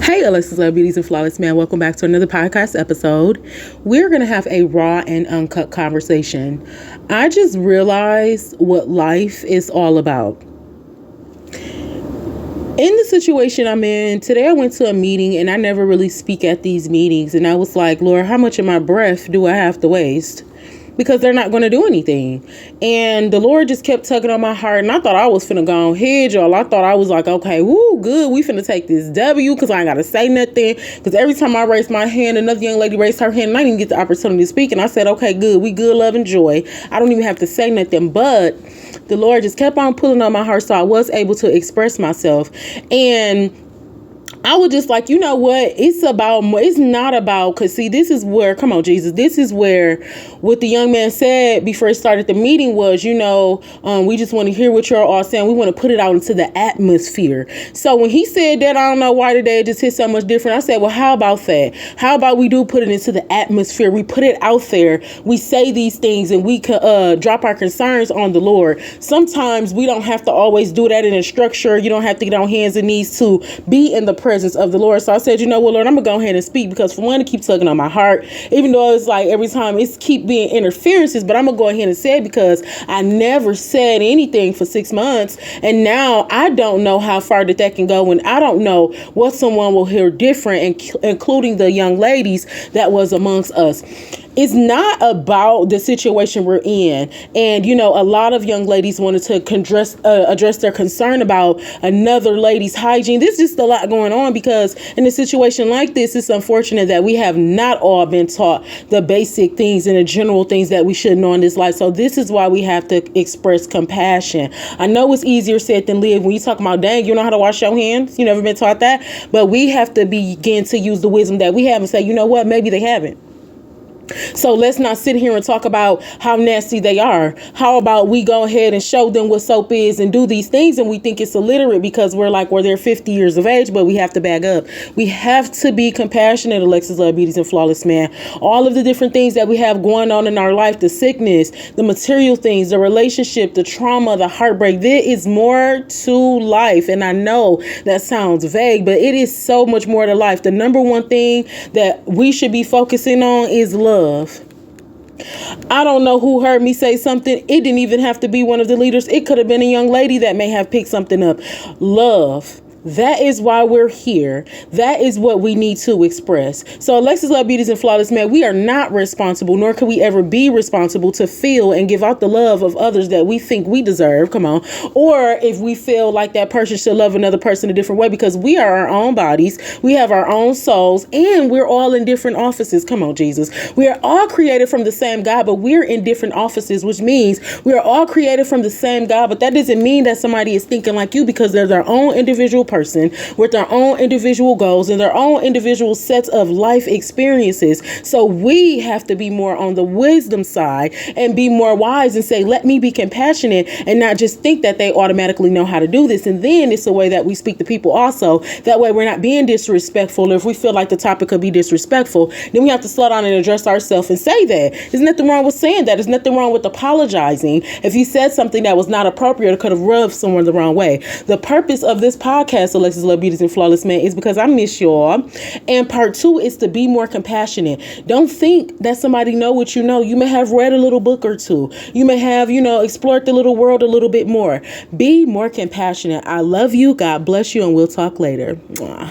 Hey, Alexus, Love Beauties and Flawless Man. Welcome back to another podcast episode. We're going to have a raw and uncut conversation. I just realized what life is all about. In the situation I'm in, today I went to a meeting and I never really speak at these meetings. And I was like, Lord, how much of my breath do I have to waste? Because they're not going to do anything. And the Lord just kept tugging on my heart. And I thought I was finna go on ahead, y'all. I thought I was like, okay, woo, good. We finna take this W because I ain't got to say nothing. Because every time I raised my hand, another young lady raised her hand and I didn't get the opportunity to speak. And I said, okay, good. We good, love, and joy. I don't even have to say nothing. But the Lord just kept on pulling on my heart. So I was able to express myself. And I was just like, you know what? It's not about, because see, this is where, come on, Jesus, this is where what the young man said before he started the meeting was, we just want to hear what you're all saying. We want to put it out into the atmosphere. So when he said that, I don't know why today it just hit so much different. I said, well, how about that? How about we do put it into the atmosphere? We put it out there. We say these things and we can drop our concerns on the Lord. Sometimes we don't have to always do that in a structure. You don't have to get on hands and knees to be in the presence of the Lord. So I said, Lord, I'm gonna go ahead and speak, because for one, it keeps tugging on my heart, even though it's like every time it's keep being interferences, but I'm gonna go ahead and say it because I never said anything for 6 months. And now I don't know how far that can go. And I don't know what someone will hear different, including the young ladies that was amongst us. It's not about the situation we're in. And, a lot of young ladies wanted to address their concern about another lady's hygiene. There's just a lot going on, because in a situation like this, it's unfortunate that we have not all been taught the basic things and the general things that we should know in this life. So this is why we have to express compassion. I know it's easier said than live. When you talk about, dang, you know how to wash your hands? You never been taught that? But we have to begin to use the wisdom that we have and say, you know what? Maybe they haven't. So let's not sit here and talk about how nasty they are. How about we go ahead and show them what soap is and do these things, and we think it's illiterate because they're 50 years of age, but we have to back up. We have to be compassionate, Alexus, Love, Beauties, and Flawless Man. All of the different things that we have going on in our life, the sickness, the material things, the relationship, the trauma, the heartbreak, there is more to life. And I know that sounds vague, but it is so much more to life. The number one thing that we should be focusing on is love. I don't know who heard me say something. It didn't even have to be one of the leaders. It could have been a young lady that may have picked something up. Love. That is why we're here. That is what we need to express. So Alexus, Love, Beauties, and Flawless Man, we are not responsible, nor can we ever be responsible to feel and give out the love of others that we think we deserve. Come on. Or if we feel like that person should love another person a different way, because we are our own bodies. We have our own souls, and we're all in different offices. Come on, Jesus. We are all created from the same God, but we're in different offices, which means we are all created from the same God. But that doesn't mean that somebody is thinking like you, because they're their own individual person with their own individual goals and their own individual sets of life experiences. So we have to be more on the wisdom side and be more wise and say, let me be compassionate, and not just think that they automatically know how to do this. And then it's the way that we speak to people also. That way we're not being disrespectful. If we feel like the topic could be disrespectful, then we have to slow down and address ourselves and say that. There's nothing wrong with saying that. There's nothing wrong with apologizing. If you said something that was not appropriate or could have rubbed someone the wrong way. The purpose of this podcast, Alexus, Love, Beauties, and Flawless Man, is because I miss y'all. And part 2 is to be more compassionate. Don't think that somebody know what you know. You may have read a little book or two. You may have, explored the little world a little bit more. Be more compassionate. I love you. God bless you. And we'll talk later. Mwah.